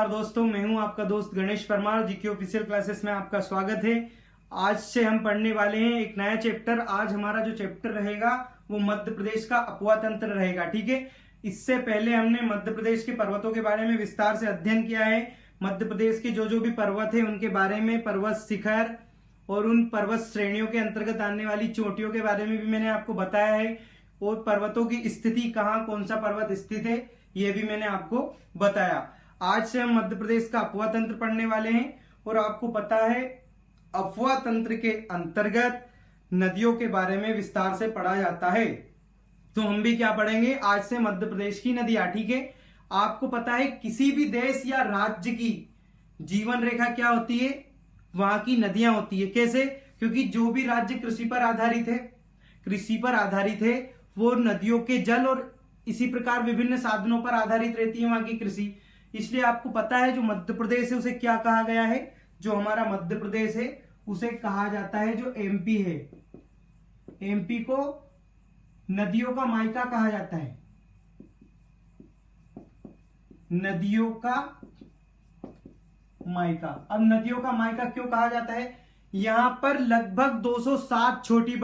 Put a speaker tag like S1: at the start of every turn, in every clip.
S1: नमस्कार दोस्तों, मैं हूं आपका दोस्त Ganesh Parmar. GK official classes में आपका स्वागत है। आज से हम पढ़ने वाले हैं एक नया चैप्टर। आज हमारा जो चैप्टर रहेगा वो मध्य प्रदेश का अपवा तंत्र रहेगा। ठीक है, इससे पहले हमने मध्य प्रदेश के पर्वतों के बारे में विस्तार से अध्ययन किया है। मध्य प्रदेश के जो जो भी पर्वत है उनके बारे में, पर्वत शिखर और उन पर्वत श्रेणियों के अंतर्गत आने वाली चोटियों के बारे में भी मैंने आपको बताया है। और पर्वतों की स्थिति कहाँ कौन सा पर्वत स्थित है ये भी मैंने आपको बताया। आज से हम मध्य प्रदेश का अपवा तंत्र पढ़ने वाले हैं। और आपको पता है अपवा तंत्र के अंतर्गत नदियों के बारे में विस्तार से पढ़ा जाता है। तो हम भी क्या पढ़ेंगे आज से, मध्य प्रदेश की नदियां। ठीक है, आपको पता है किसी भी देश या राज्य की जीवन रेखा क्या होती है, वहां की नदियां होती है। कैसे? क्योंकि जो भी राज्य कृषि पर आधारित है वो नदियों के जल और इसी प्रकार विभिन्न साधनों पर आधारित रहती है वहां की कृषि। इसलिए आपको पता है जो मध्य प्रदेश है उसे क्या कहा गया है, जो हमारा मध्य प्रदेश है उसे कहा जाता है जो एमपी है, एमपी को नदियों का मायका कहा जाता है। नदियों का मायका। अब नदियों का मायका क्यों कहा जाता है? यहां पर लगभग 207 छोटी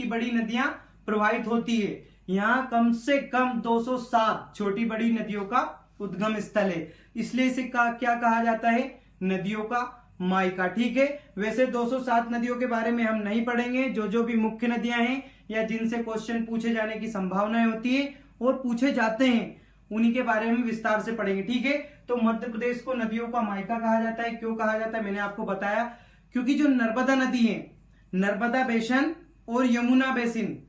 S1: बड़ी नदियां प्रवाहित होती है। यहां कम से कम 207 छोटी बड़ी नदियों का उद्गम स्थल है, इसलिए इसे क्या कहा जाता है? नदियों का मायका। ठीक है, वैसे 207 नदियों के बारे में हम नहीं पढ़ेंगे। जो जो भी मुख्य नदियां हैं या जिनसे क्वेश्चन पूछे जाने की संभावनाएं होती है और पूछे जाते हैं उन्हीं के बारे में विस्तार से पढ़ेंगे। ठीक है, तो मध्य प्रदेश को नदियों का मायका कहा जाता है। क्यों कहा जाता है मैंने आपको बताया, क्योंकि जो नर्मदा नदी है, नर्मदा बेसिन और यमुना बेसिन,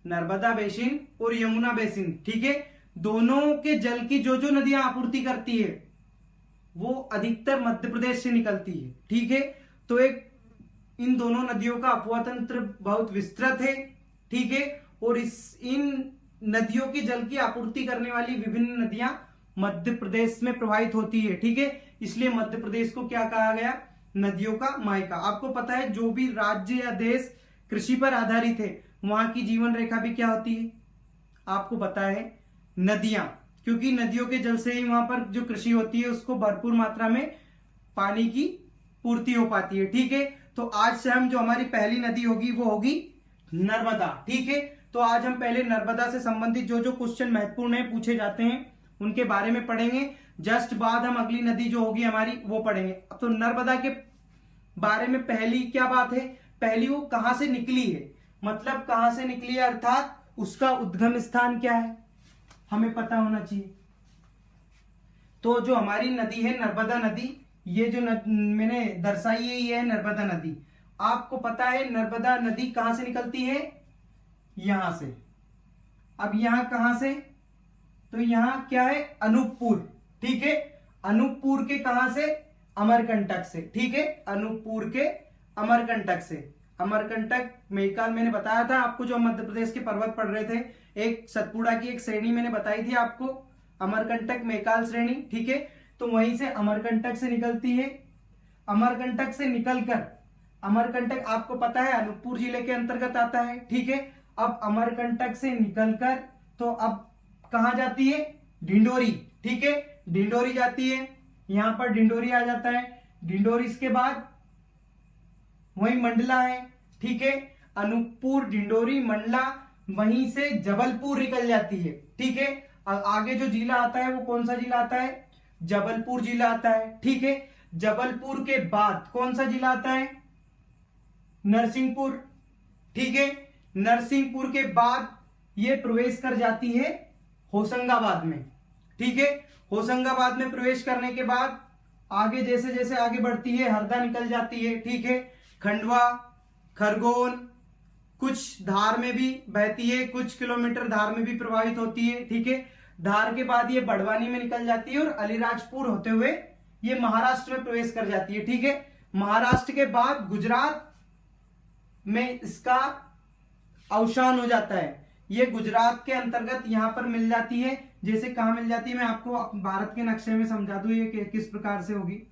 S1: नर्मदा बेसिन और यमुना बेसिन, ठीक है, दोनों के जल की जो जो नदियां आपूर्ति करती है वो अधिकतर मध्य प्रदेश से निकलती है। ठीक है, तो एक इन दोनों नदियों का अपवा तंत्र बहुत विस्तृत है। ठीक है, और इन नदियों के जल की आपूर्ति करने वाली विभिन्न नदियां मध्य प्रदेश में प्रवाहित होती है। ठीक है, इसलिए मध्य प्रदेश को क्या कहा गया? नदियों का मायका। आपको पता है जो भी राज्य या देश कृषि पर आधारित है वहां की जीवन रेखा भी क्या होती है? आपको पता है नदियां, क्योंकि नदियों के जल से ही वहां पर जो कृषि होती है उसको भरपूर मात्रा में पानी की पूर्ति हो पाती है। ठीक है, तो आज से हम जो हमारी पहली नदी होगी वो होगी नर्मदा। ठीक है, तो आज हम पहले नर्मदा से संबंधित जो जो क्वेश्चन महत्वपूर्ण है पूछे जाते हैं उनके बारे में पढ़ेंगे। जस्ट बाद हम अगली नदी जो होगी हमारी वो पढ़ेंगे। अब तो नर्मदा के बारे में पहली क्या बात है, पहली वो कहां से निकली है, मतलब कहां से निकली है अर्थात उसका उद्गम स्थान क्या है हमें पता होना चाहिए। तो जो हमारी नदी है नर्मदा नदी, ये जो मैंने दर्शाई है ये है नर्मदा नदी। आपको पता है नर्मदा नदी कहां से निकलती है? यहां से। अब यहां कहां से? तो यहां क्या है? अनूपपुर। ठीक है, अनूपपुर के कहां से? अमरकंटक से। ठीक है, अनूपपुर के अमरकंटक से। अमरकंटक मेकाल मैंने बताया था आपको, जो मध्य प्रदेश के पर्वत पढ़ रहे थे, एक सतपुड़ा की एक श्रेणी मैंने बताई थी आपको, अमरकंटक मेकाल श्रेणी। ठीक है, तो वहीं से अमरकंटक से निकलती है। अमरकंटक से निकलकर, अमरकंटक आपको पता है अनूपपुर जिले के अंतर्गत आता है। ठीक है, अब अमरकंटक से निकलकर तो अब कहां जाती है? ढिंडोरी। ठीक है, ढिंडोरी जाती है, यहां पर ढिंडोरी आ जाता है। ढिंडोरी इसके बाद वहीं मंडला है। ठीक है, अनूपपुर, ढिंडोरी, मंडला, वहीं से जबलपुर निकल जाती है। ठीक है, आगे जो जिला आता है वो कौन सा जिला आता है? जबलपुर जिला आता है। ठीक है, जबलपुर के बाद कौन सा जिला आता है? नरसिंहपुर। ठीक है, नरसिंहपुर के बाद ये प्रवेश कर जाती है होशंगाबाद में। ठीक है, होशंगाबाद में प्रवेश करने के बाद आगे जैसे जैसे आगे बढ़ती है हरदा निकल जाती है। ठीक है, खंडवा, खरगोन, कुछ धार में भी बहती है, कुछ किलोमीटर धार में भी प्रवाहित होती है। ठीक है, धार के बाद ये बड़वानी में निकल जाती है और अलीराजपुर होते हुए ये महाराष्ट्र में प्रवेश कर जाती है। ठीक है, महाराष्ट्र के बाद गुजरात में इसका अवसान हो जाता है। ये गुजरात के अंतर्गत यहां पर मिल जाती है। जैसे कहां मिल जाती है मैं आपको भारत के नक्शे में समझा दूं ये किस प्रकार से होगी।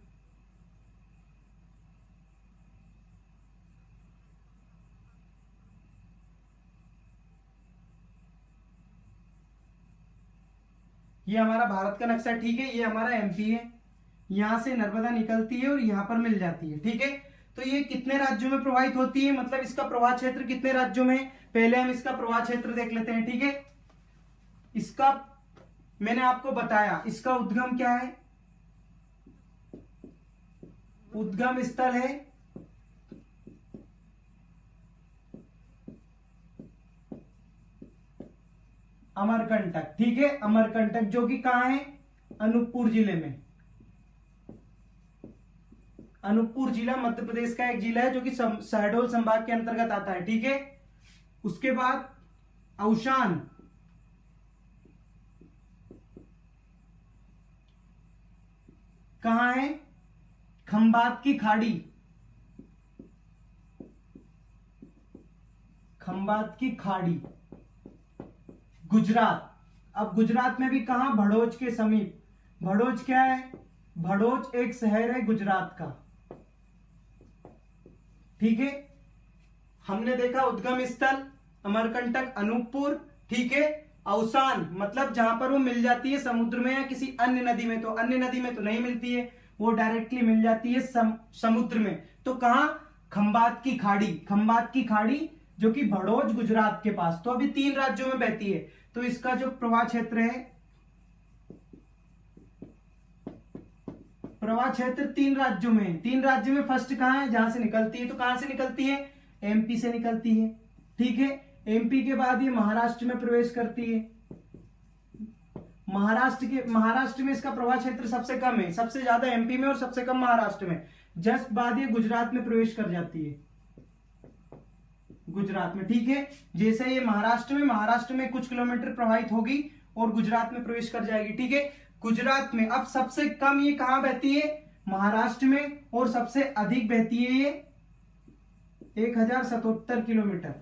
S1: ये हमारा भारत का नक्शा। ठीक है, ये हमारा एमपी है, यहां से नर्मदा निकलती है और यहां पर मिल जाती है। ठीक है, तो ये कितने राज्यों में प्रवाहित होती है, मतलब इसका प्रवाह क्षेत्र कितने राज्यों में है, पहले हम इसका प्रवाह क्षेत्र देख लेते हैं। ठीक है, इसका मैंने आपको बताया, इसका उद्गम क्या है, उद्गम स्थल है अमरकंटक। ठीक है, अमरकंटक जो कि कहां है, अनूपपुर जिले में। अनूपपुर जिला मध्य प्रदेश का एक जिला है जो कि शहडोल संभाग के अंतर्गत आता है। ठीक है, उसके बाद औशान, कहां है, खंबात की खाड़ी, खंबात की खाड़ी, गुजरात। अब गुजरात में भी कहा, भड़ोज के समीप। भड़ोज क्या है, भड़ोज एक शहर है गुजरात का। ठीक है, हमने देखा उद्गम स्थल अमरकंटक अनूपपुर। ठीक है, अवसान मतलब जहां पर वो मिल जाती है समुद्र में या किसी अन्य नदी में, तो अन्य नदी में तो नहीं मिलती है, वो डायरेक्टली मिल जाती है समुद्र में। तो कहां, खंबात की खाड़ी, खंबात की खाड़ी जो कि भड़ोज गुजरात के पास। तो अभी 3 राज्यों में बहती है, तो इसका जो प्रवाह क्षेत्र है, प्रवाह क्षेत्र 3 राज्यों में, 3 राज्यों में फर्स्ट कहां है, जहां से निकलती है, तो कहां से निकलती है, एमपी से निकलती है। ठीक है, एमपी के बाद ये महाराष्ट्र में प्रवेश करती है। महाराष्ट्र में इसका प्रवाह क्षेत्र सबसे कम है, सबसे ज्यादा एमपी में और सबसे कम महाराष्ट्र में। जस्ट बाद ये गुजरात में प्रवेश कर जाती है, गुजरात में। ठीक है, जैसे ये महाराष्ट्र में कुछ किलोमीटर प्रवाहित होगी और गुजरात में प्रवेश कर जाएगी। ठीक है, गुजरात में अब सबसे कम ये कहां बहती है, महाराष्ट्र में, और सबसे अधिक बहती है ये 1077 किलोमीटर।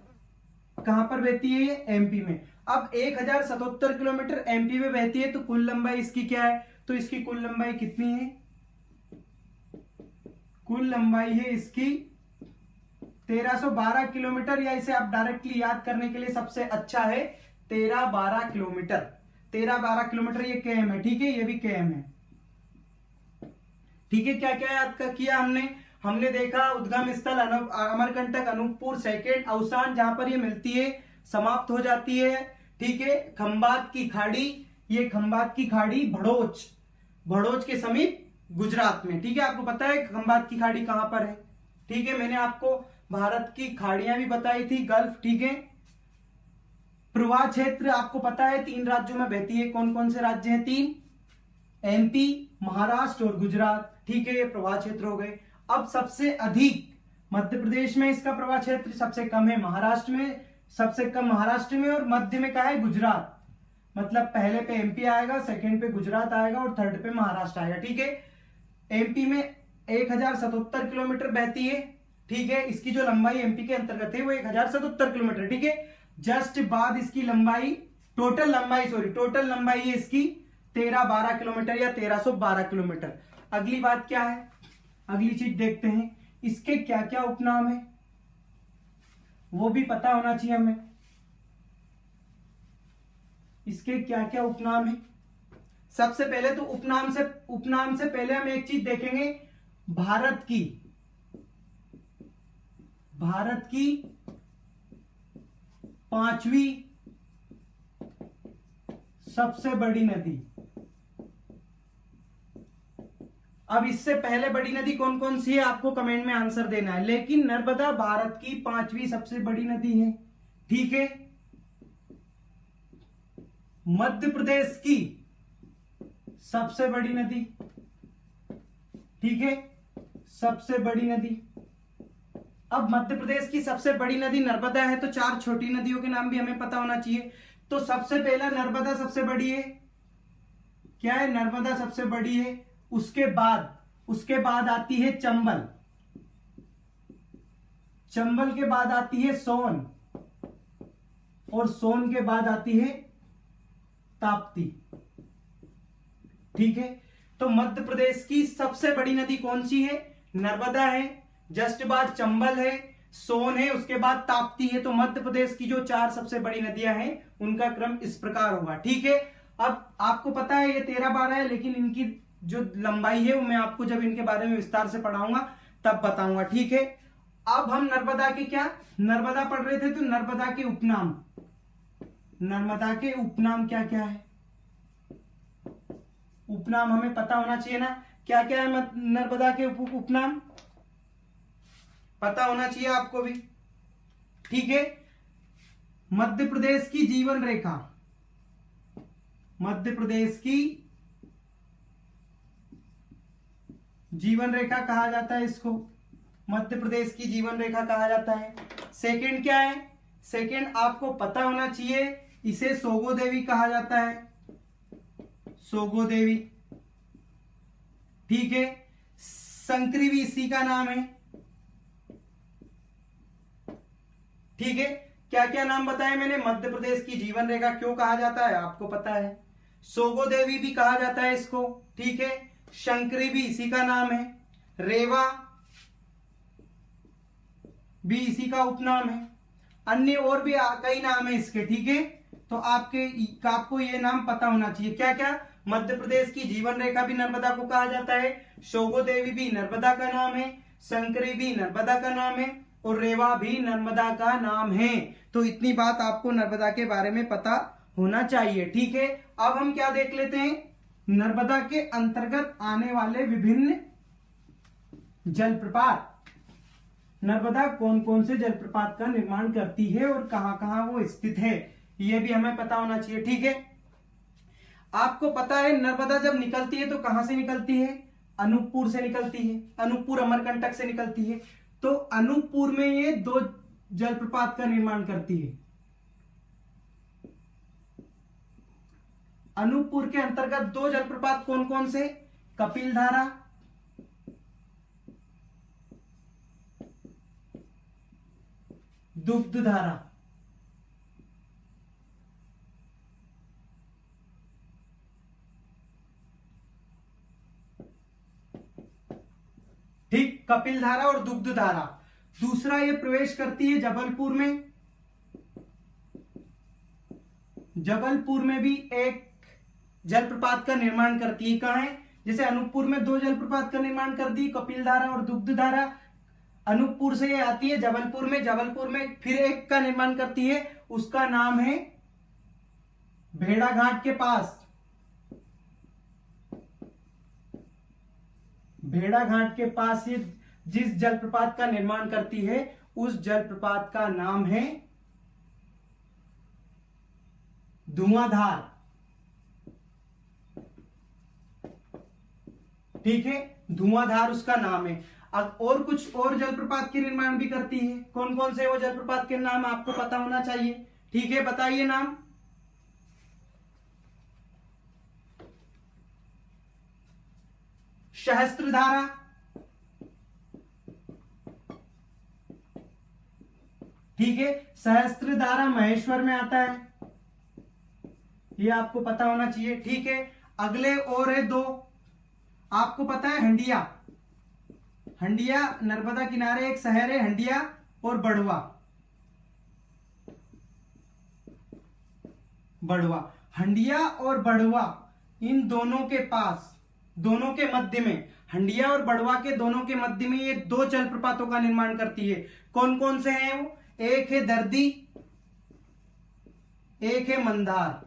S1: कहां पर बहती है ये, एमपी में। अब 1077 किलोमीटर एमपी में बहती है, तो कुल लंबाई इसकी क्या है, तो इसकी कुल लंबाई कितनी है, कुल लंबाई है इसकी 1312 किलोमीटर, या इसे आप डायरेक्टली याद करने के लिए सबसे अच्छा है 1312 किलोमीटर। 1312 किलोमीटर ये केएम है। ठीक है, ये भी केएम है। ठीक है, क्या क्या याद किया हमने देखा उद्गम स्थल अमरकंटक अनूपपुर, सेकेंड अवसान जहां पर ये मिलती है, समाप्त हो जाती है। ठीक है, खंबात की खाड़ी, ये खंबात की खाड़ी भड़ोज के समीप गुजरात में। ठीक है, आपको पता है खंबात की खाड़ी कहां पर है। ठीक है, मैंने आपको भारत की खाड़ियां भी बताई थी, गल्फ। ठीक है, प्रवाह क्षेत्र आपको पता है 3 राज्यों में बहती है। कौन कौन से राज्य हैं, 3, एमपी, महाराष्ट्र और गुजरात। ठीक है, ये प्रवाह क्षेत्र हो गए। अब सबसे अधिक मध्य प्रदेश में इसका प्रवाह क्षेत्र, सबसे कम है महाराष्ट्र में, सबसे कम महाराष्ट्र में, और मध्य में कहा है गुजरात। मतलब पहले पे एमपी आएगा, सेकंड पे गुजरात आएगा और थर्ड पे महाराष्ट्र आएगा। ठीक है, एमपी में 1077 किलोमीटर बहती है। ठीक है, इसकी जो लंबाई एमपी के अंतर्गत है वो 1077 किलोमीटर। ठीक है, जस्ट बाद इसकी लंबाई, टोटल लंबाई है इसकी 1312 किलोमीटर या 1312 किलोमीटर। अगली बात क्या है, अगली चीज देखते हैं, इसके क्या क्या उपनाम है वो भी पता होना चाहिए हमें। इसके क्या क्या उपनाम है, सबसे पहले तो उपनाम से पहले हम एक चीज देखेंगे, भारत की 5वीं सबसे बड़ी नदी। अब इससे पहले बड़ी नदी कौन कौन सी है आपको कमेंट में आंसर देना है, लेकिन नर्मदा भारत की 5वीं सबसे बड़ी नदी है। ठीक है, मध्य प्रदेश की सबसे बड़ी नदी। ठीक है, सबसे बड़ी नदी। अब मध्य प्रदेश की सबसे बड़ी नदी नर्मदा है, तो 4 छोटी नदियों के नाम भी हमें पता होना चाहिए। तो सबसे पहला नर्मदा सबसे बड़ी है, क्या है, नर्मदा सबसे बड़ी है। उसके बाद आती है चंबल, चंबल के बाद आती है सोन, और सोन के बाद आती है ताप्ती। ठीक है, तो मध्य प्रदेश की सबसे बड़ी नदी कौन सी है, नर्मदा है, जस्ट बाद चंबल है, सोन है, उसके बाद ताप्ती है। तो मध्य प्रदेश की जो 4 सबसे बड़ी नदियां हैं उनका क्रम इस प्रकार होगा। ठीक है, अब आपको पता है ये 13-12 है, लेकिन इनकी जो लंबाई है वो मैं आपको जब इनके बारे में विस्तार से पढ़ाऊंगा तब बताऊंगा, ठीक है। अब हम नर्मदा के क्या, नर्मदा पढ़ रहे थे, तो नर्मदा के उपनाम, नर्मदा के उपनाम क्या क्या है, उपनाम हमें पता होना चाहिए ना, क्या क्या है नर्मदा के उपनाम, पता होना चाहिए आपको भी, ठीक है। मध्य प्रदेश की जीवन रेखा, मध्य प्रदेश की जीवन रेखा कहा जाता है इसको, मध्य प्रदेश की जीवन रेखा कहा जाता है। सेकंड क्या है, सेकंड आपको पता होना चाहिए, इसे सोगो देवी कहा जाता है, सोगो देवी, ठीक है। संकरी भी इसी का नाम है, ठीक है। क्या क्या नाम बताए मैंने, मध्य प्रदेश की जीवन रेखा क्यों कहा जाता है आपको पता है, सोगो देवी भी कहा जाता है इसको, ठीक है। शंकरी भी इसी का नाम है, रेवा भी इसी का उपनाम है, अन्य और भी कई नाम है इसके, ठीक है। तो आपको ये नाम पता होना चाहिए, क्या क्या, मध्य प्रदेश की जीवन रेखा भी नर्मदा को कहा जाता है, सोगो देवी भी नर्मदा का नाम है, शंकरी भी नर्मदा का नाम है, और रेवा भी नर्मदा का नाम है। तो इतनी बात आपको नर्मदा के बारे में पता होना चाहिए, ठीक है। अब हम क्या देख लेते हैं, नर्मदा के अंतर्गत आने वाले विभिन्न जलप्रपात, नर्मदा कौन कौन से जलप्रपात का निर्माण करती है और कहां कहां वो स्थित है, ये भी हमें पता होना चाहिए, ठीक है। आपको पता है नर्मदा जब निकलती है तो कहां से निकलती है, अनूपपुर से निकलती है, अनूपपुर अमरकंटक से निकलती है। तो अनूपपुर में ये 2 जलप्रपात का निर्माण करती है, अनूपपुर के अंतर्गत 2 जलप्रपात कौन कौन से, कपिलधारा, दुग्धधारा, ठीक, कपिलधारा और दुग्धधारा। दूसरा ये प्रवेश करती है जबलपुर में, जबलपुर में भी एक जलप्रपात का निर्माण करती है, कहां है, जैसे अनूपपुर में 2 जलप्रपात का निर्माण कर दी, कपिलधारा और दुग्धधारा, अनूपपुर से ये आती है जबलपुर में, जबलपुर में फिर एक का निर्माण करती है, उसका नाम है भेड़ाघाट के पास, भेड़ाघाट के पास ये जिस जलप्रपात का निर्माण करती है उस जलप्रपात का नाम है धुआंधार, ठीक है, धुआंधार उसका नाम है। अब और कुछ और जलप्रपात के निर्माण भी करती है, कौन कौन से वो जलप्रपात के नाम आपको पता होना चाहिए, ठीक है, बताइए नाम। सहस्त्रधारा, ठीक है, सहस्त्रधारा महेश्वर में आता है, ये आपको पता होना चाहिए, ठीक है। अगले और है 2, आपको पता है हंडिया, हंडिया नर्मदा किनारे एक शहर है हंडिया, और बड़वा, बड़वा, हंडिया और बड़वा, इन दोनों के पास, दोनों के मध्य में, हंडिया और बड़वा के दोनों के मध्य में ये 2 जलप्रपातों का निर्माण करती है, कौन कौन से हैं वो, एक है दर्दी, एक है मंदार,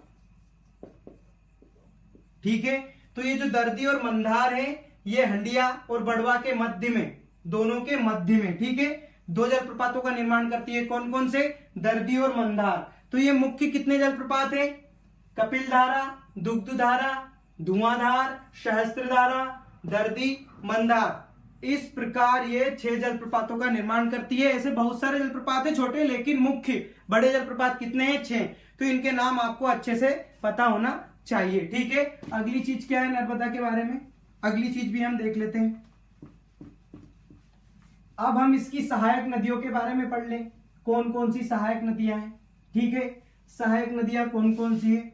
S1: ठीक है। तो ये जो दर्दी और मंदार है ये हंडिया और बड़वा के मध्य में, दोनों के मध्य में, ठीक है, 2 जलप्रपातों का निर्माण करती है, कौन कौन से, दर्दी और मंदार। तो ये मुख्य कितने जलप्रपात है, कपिलधारा, दुग्धधारा, धुआंधार, सहस्त्रधारा, दर्दी, मंदार, इस प्रकार ये 6 जलप्रपातों का निर्माण करती है। ऐसे बहुत सारे जलप्रपात है छोटे, लेकिन मुख्य बड़े जलप्रपात कितने हैं, 6, तो इनके नाम आपको अच्छे से पता होना चाहिए, ठीक है। अगली चीज क्या है नर्मदा के बारे में, अगली चीज भी हम देख लेते हैं। अब हम इसकी सहायक नदियों के बारे में पढ़ लें, कौन कौन सी सहायक नदियां हैं, ठीक है। सहायक नदियां कौन कौन सी है,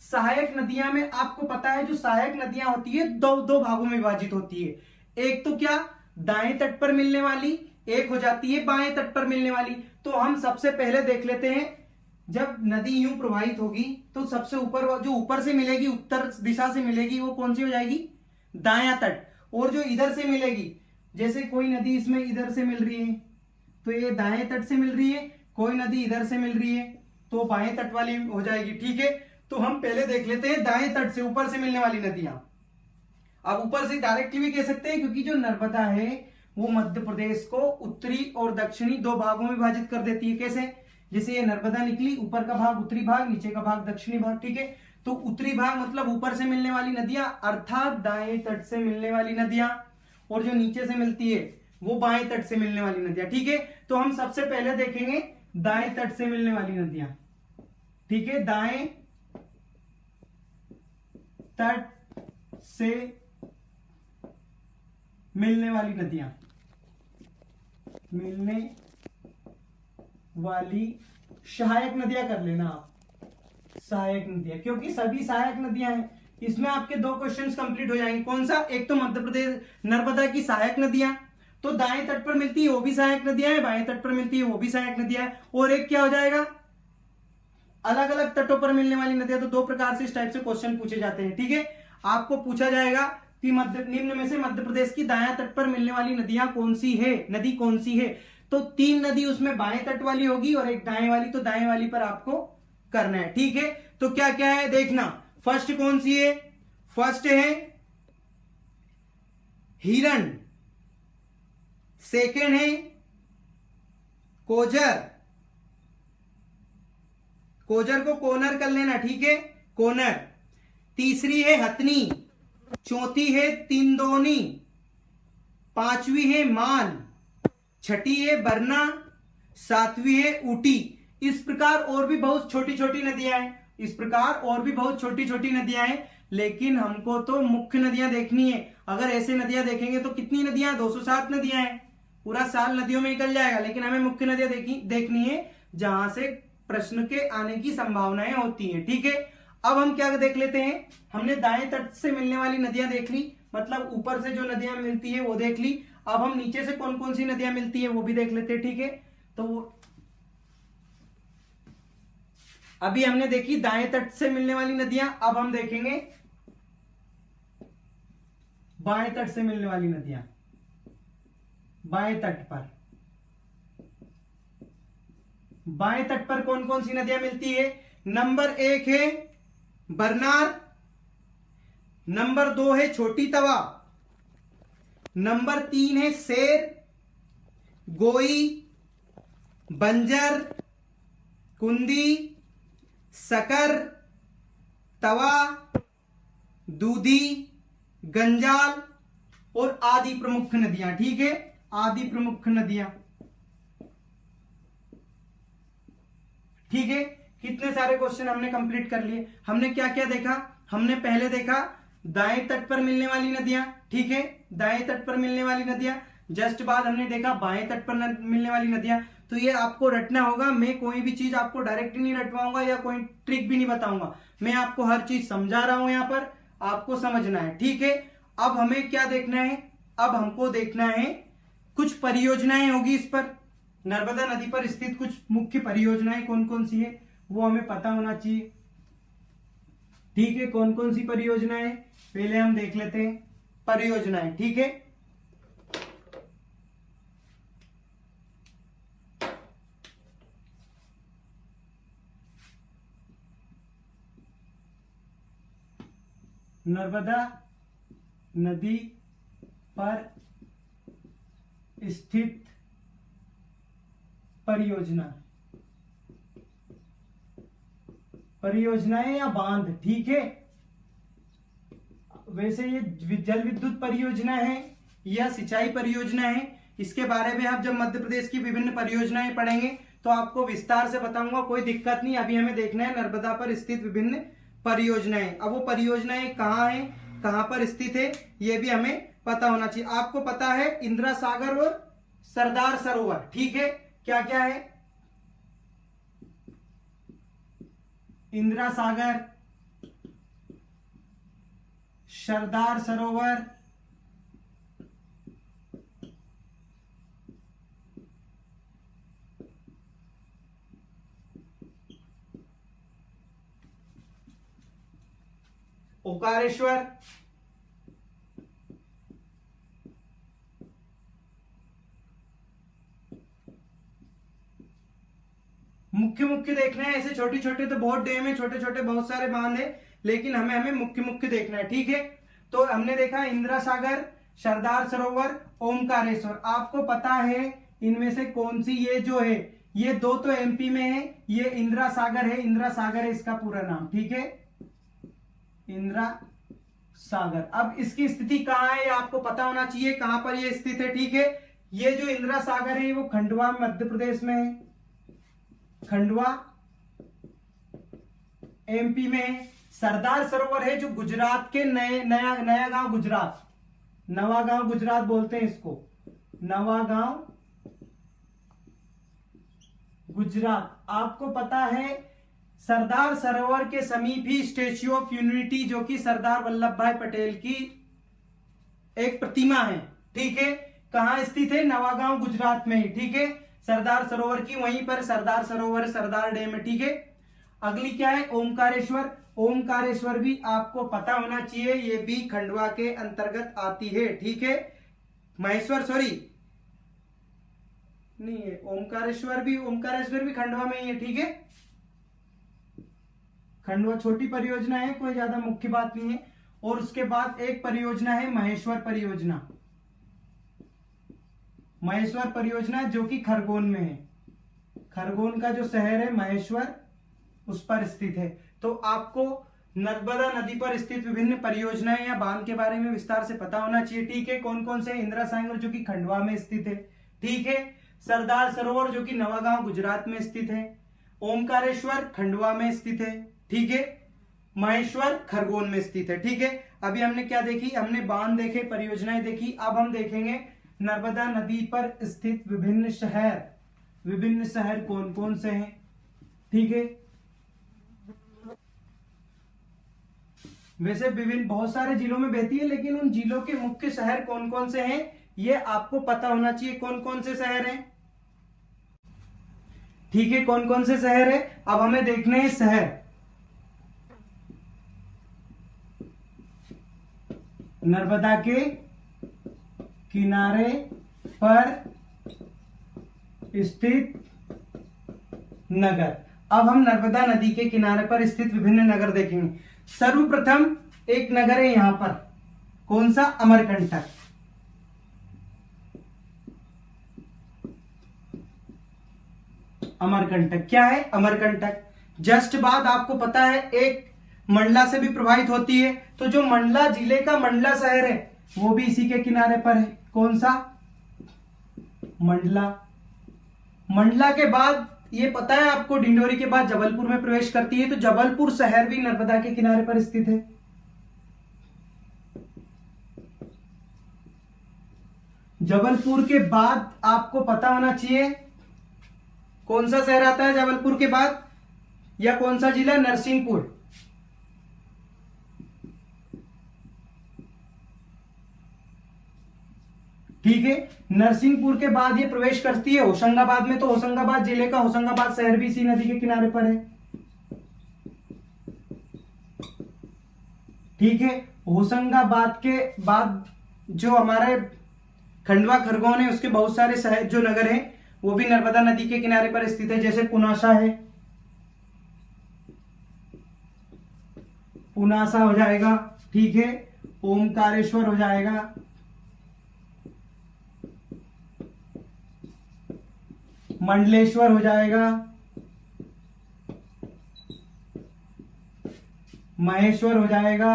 S1: सहायक नदियां में आपको पता है जो सहायक नदियां होती है दो भागों में विभाजित होती है, एक तो क्या दाएं तट पर मिलने वाली, एक हो जाती है बाएं तट पर मिलने वाली। तो हम सबसे पहले देख लेते हैं जब नदी यूं प्रवाहित होगी तो सबसे ऊपर जो ऊपर से मिलेगी, उत्तर दिशा से मिलेगी, वो कौन सी हो जाएगी? दायां तट। और जो इधर से मिलेगी, जैसे कोई नदी इसमें इधर से मिल रही है तो ये दाएं तट से मिल रही है, कोई नदी इधर से मिल रही है तो बाएं तट वाली हो जाएगी। ठीक है, तो हम पहले देख लेते हैं दाएं तट से ऊपर से मिलने वाली नदियां। अब ऊपर से डायरेक्टली भी कह सकते हैं, क्योंकि जो नर्मदा है वो मध्य प्रदेश को उत्तरी और दक्षिणी दो भागों में विभाजित कर देती है। कैसे? जैसे ये नर्मदा निकली, ऊपर का भाग उत्तरी भाग, नीचे का भाग दक्षिणी भाग। ठीक है, तो उत्तरी भाग मतलब ऊपर से मिलने वाली नदियां, अर्थात दाएं तट से मिलने वाली नदियां, और जो नीचे से मिलती है वो बाएं तट से मिलने वाली नदियां। ठीक है, तो हम सबसे पहले देखेंगे दाएं तट से मिलने वाली नदियां। ठीक है, दाएं तट से मिलने वाली नदियां, मिलने वाली सहायक नदियां कर लेना आप, सहायक नदियां, क्योंकि सभी सहायक नदियां हैं। इसमें आपके दो क्वेश्चंस कंप्लीट हो जाएंगे। कौन सा? एक तो मध्य प्रदेश नर्मदा की सहायक नदियां, तो दाएं तट पर मिलती है वो भी सहायक नदियां है, बाएं तट पर मिलती है वो भी सहायक नदियां है। और एक क्या हो जाएगा? अलग अलग तटों पर मिलने वाली नदियां। तो दो प्रकार से इस टाइप से क्वेश्चन पूछे जाते हैं। ठीक है, आपको पूछा जाएगा कि निम्न में से मध्य प्रदेश की दायां तट पर मिलने वाली नदियां कौन सी है, नदी कौन सी है? तो 3 नदी उसमें बाएं तट वाली होगी और एक दाएं वाली, तो दाएं वाली पर आपको करना है। ठीक है, तो क्या क्या है देखना। फर्स्ट कौन सी है? फर्स्ट है हिरण, सेकेंड है कोजर, कोजर को कोनर कर लेना। ठीक है, कोनर। तीसरी है हथनी, चौथी है तिंदोनी, पांचवी है मान, छठी है बरना, सातवीं है ऊटी। इस प्रकार और भी बहुत छोटी छोटी नदियां हैं, इस प्रकार और भी बहुत छोटी छोटी नदियां हैं, लेकिन हमको तो मुख्य नदियां देखनी है। अगर ऐसे नदियां देखेंगे तो कितनी नदियां? 207 नदियां हैं, पूरा साल नदियों में निकल जाएगा। लेकिन हमें मुख्य नदियां देखनी है, जहां से प्रश्न के आने की संभावनाएं होती हैं। ठीक है, अब हम क्या देख लेते हैं। हमने दाएं तट से मिलने वाली नदियां देख ली, मतलब ऊपर से जो नदियां मिलती है वो देख ली। अब हम नीचे से कौन कौन सी नदियां मिलती है वो भी देख लेते हैं। ठीक है, तो अभी हमने देखी दाएं तट से मिलने वाली नदियां, अब हम देखेंगे बाएं तट से मिलने वाली नदियां। बाएं तट पर, बाएं तट पर कौन कौन सी नदियां मिलती है? नंबर 1 है बरनार, नंबर 2 है छोटी तवा, नंबर 3 है शेर, गोई, बंजर, कुंदी, सकर, तवा, दूधी, गंजाल और आदि प्रमुख नदियां। ठीक है, आदि प्रमुख नदियां। ठीक है, कितने सारे क्वेश्चन हमने कंप्लीट कर लिए। हमने क्या क्या देखा? हमने पहले देखा दाएं तट पर मिलने वाली नदियां। ठीक है, दाएं तट पर मिलने वाली नदियां। जस्ट बाद हमने देखा बाएं तट पर मिलने वाली नदियां। तो ये आपको रटना होगा। मैं कोई भी चीज आपको डायरेक्ट नहीं रटवाऊंगा या कोई ट्रिक भी नहीं बताऊंगा। मैं आपको हर चीज समझा रहा हूं, यहां पर आपको समझना है। ठीक है, अब हमें क्या देखना है? अब हमको देखना है कुछ परियोजनाएं होगी इस पर, नर्मदा नदी पर स्थित कुछ मुख्य परियोजनाएं कौन कौन सी है वो हमें पता होना चाहिए। ठीक है, कौन कौन सी परियोजनाएं पहले हम देख लेते हैं। परियोजनाएं, ठीक है, नर्मदा नदी पर स्थित परियोजना, परियोजनाएं या बांध। ठीक है, वैसे ये जल विद्युत परियोजना है या सिंचाई परियोजना है, इसके बारे में आप जब मध्य प्रदेश की विभिन्न परियोजनाएं पढ़ेंगे तो आपको विस्तार से बताऊंगा, कोई दिक्कत नहीं। अभी हमें देखना है नर्मदा पर स्थित विभिन्न परियोजनाएं। अब वो परियोजनाएं कहाँ हैं, कहां पर स्थित है, ये भी हमें पता होना चाहिए। आपको पता है इंदिरा सागर और सरदार सरोवर। ठीक है, क्या क्या है? इंदिरा सागर, सरदार सरोवर, ओकारेश्वर, मुख्य मुख्य देखना है। ऐसे छोटे छोटे तो बहुत डैम है, छोटे छोटे बहुत सारे बांध है, लेकिन हमें हमें मुख्य मुख्य देखना है, ठीक है। तो हमने देखा इंदिरा सागर, सरदार सरोवर, ओमकारेश्वर। आपको पता है इनमें से कौन सी, ये जो है ये दो तो एमपी में है, ये इंदिरा सागर है, इंदिरा सागर है इसका पूरा नाम, ठीक है, इंदिरा सागर। अब इसकी स्थिति कहां है आपको पता होना चाहिए, कहां पर ये स्थित है, ठीक है। ये जो इंदिरा सागर है वो खंडवा मध्य प्रदेश में है, खंडवा एमपी में है। सरदार सरोवर है जो गुजरात के नया गांव गुजरात, नवागांव गुजरात बोलते हैं इसको, नवागांव गुजरात। आपको पता है सरदार सरोवर के समीप ही स्टेच्यू ऑफ यूनिटी, जो कि सरदार वल्लभ भाई पटेल की एक प्रतिमा है, ठीक है। कहां स्थित है, नवागांव गुजरात में ही, ठीक है। सरदार सरोवर की वहीं पर सरदार सरोवर, सरदार डैम है, ठीक है। अगली क्या है, ओमकारेश्वर। ओमकारेश्वर भी आपको पता होना चाहिए, ये भी खंडवा के अंतर्गत आती है, ठीक है। महेश्वर, सॉरी नहीं है, ओमकारेश्वर भी खंडवा में ही है, ठीक है। खंडवा छोटी परियोजना है, कोई ज्यादा मुख्य बात नहीं है। और उसके बाद एक परियोजना है महेश्वर परियोजना, महेश्वर परियोजना जो कि खरगोन में है, खरगोन का जो शहर है महेश्वर उस पर स्थित है। तो आपको नर्मदा नदी पर स्थित विभिन्न परियोजनाएं या बांध के बारे में विस्तार से पता होना चाहिए, ठीक है। कौन कौन से, इंदिरा सागर जो कि खंडवा में स्थित है, ठीक है। सरदार सरोवर जो कि नवागांव गुजरात में स्थित है, ओमकारेश्वर खंडवा में स्थित है, ठीक है, महेश्वर खरगोन में स्थित है, ठीक है। अभी हमने क्या देखी, हमने बांध देखे, परियोजनाएं देखी। अब हम देखेंगे नर्मदा नदी पर स्थित विभिन्न शहर कौन कौन से हैं, ठीक है। वैसे विभिन्न बहुत सारे जिलों में बहती है, लेकिन उन जिलों के मुख्य शहर कौन कौन से हैं ये आपको पता होना चाहिए, कौन कौन से शहर हैं, ठीक है, कौन कौन से शहर है। अब हमें देखने हैं शहर। नर्मदा के किनारे पर स्थित नगर। अब हम नर्मदा नदी के किनारे पर स्थित विभिन्न नगर देखेंगे। सर्वप्रथम एक नगर है यहां पर, कौन सा, अमरकंटक। अमरकंटक क्या है, अमरकंटक। जस्ट बाद आपको पता है एक मंडला से भी प्रभावित होती है, तो जो मंडला जिले का मंडला शहर है वो भी इसी के किनारे पर है, कौन सा, मंडला। मंडला के बाद ये पता है आपको डिंडोरी के बाद जबलपुर में प्रवेश करती है, तो जबलपुर शहर भी नर्मदा के किनारे पर स्थित है। जबलपुर के बाद आपको पता होना चाहिए कौन सा शहर आता है जबलपुर के बाद, या कौन सा जिला, नरसिंहपुर, ठीक है। नरसिंहपुर के बाद ये प्रवेश करती है होशंगाबाद में, तो होशंगाबाद जिले का होशंगाबाद शहर भी इसी नदी के किनारे पर है, ठीक है। होशंगाबाद के बाद जो हमारे खंडवा खरगोन है उसके बहुत सारे शहर जो नगर हैं वो भी नर्मदा नदी के किनारे पर स्थित है, जैसे पुनासा है, पुनासा हो जाएगा, ठीक है। ओमकारेश्वर हो जाएगा, मंडलेश्वर हो जाएगा, महेश्वर हो जाएगा,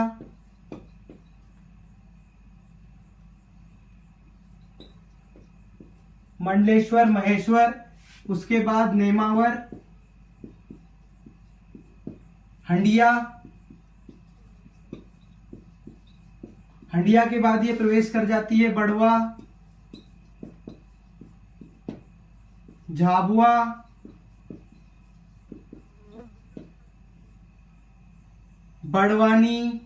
S1: मंडलेश्वर, महेश्वर। उसके बाद नेमावर, हंडिया, हंडिया के बाद ये प्रवेश कर जाती है बड़वा, झाबुआ, बड़वानी,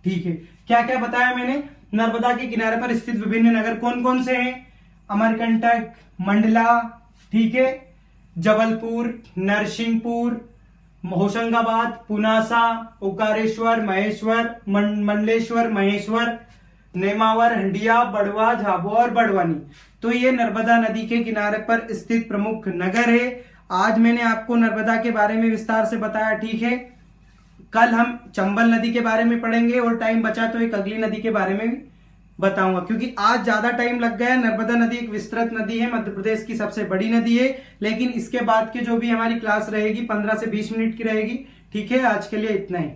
S1: ठीक है। क्या क्या बताया मैंने, नर्मदा के किनारे पर स्थित विभिन्न नगर कौन कौन से हैं, अमरकंटक, मंडला, ठीक है, जबलपुर, नरसिंहपुर, होशंगाबाद, पुनासा, ओकारेश्वर, महेश्वर, मंडलेश्वर, महेश्वर, नेमावर, हंडिया, बड़वा, झाबुआ और बड़वानी। तो ये नर्मदा नदी के किनारे पर स्थित प्रमुख नगर है। आज मैंने आपको नर्मदा के बारे में विस्तार से बताया, ठीक है। कल हम चंबल नदी के बारे में पढ़ेंगे और टाइम बचा तो एक अगली नदी के बारे में भी बताऊंगा, क्योंकि आज ज्यादा टाइम लग गया। नर्मदा नदी एक विस्तृत नदी है, मध्य प्रदेश की सबसे बड़ी नदी है, लेकिन इसके बाद की जो भी हमारी क्लास रहेगी 15 से 20 मिनट की रहेगी। ठीक है, आज के लिए इतना ही।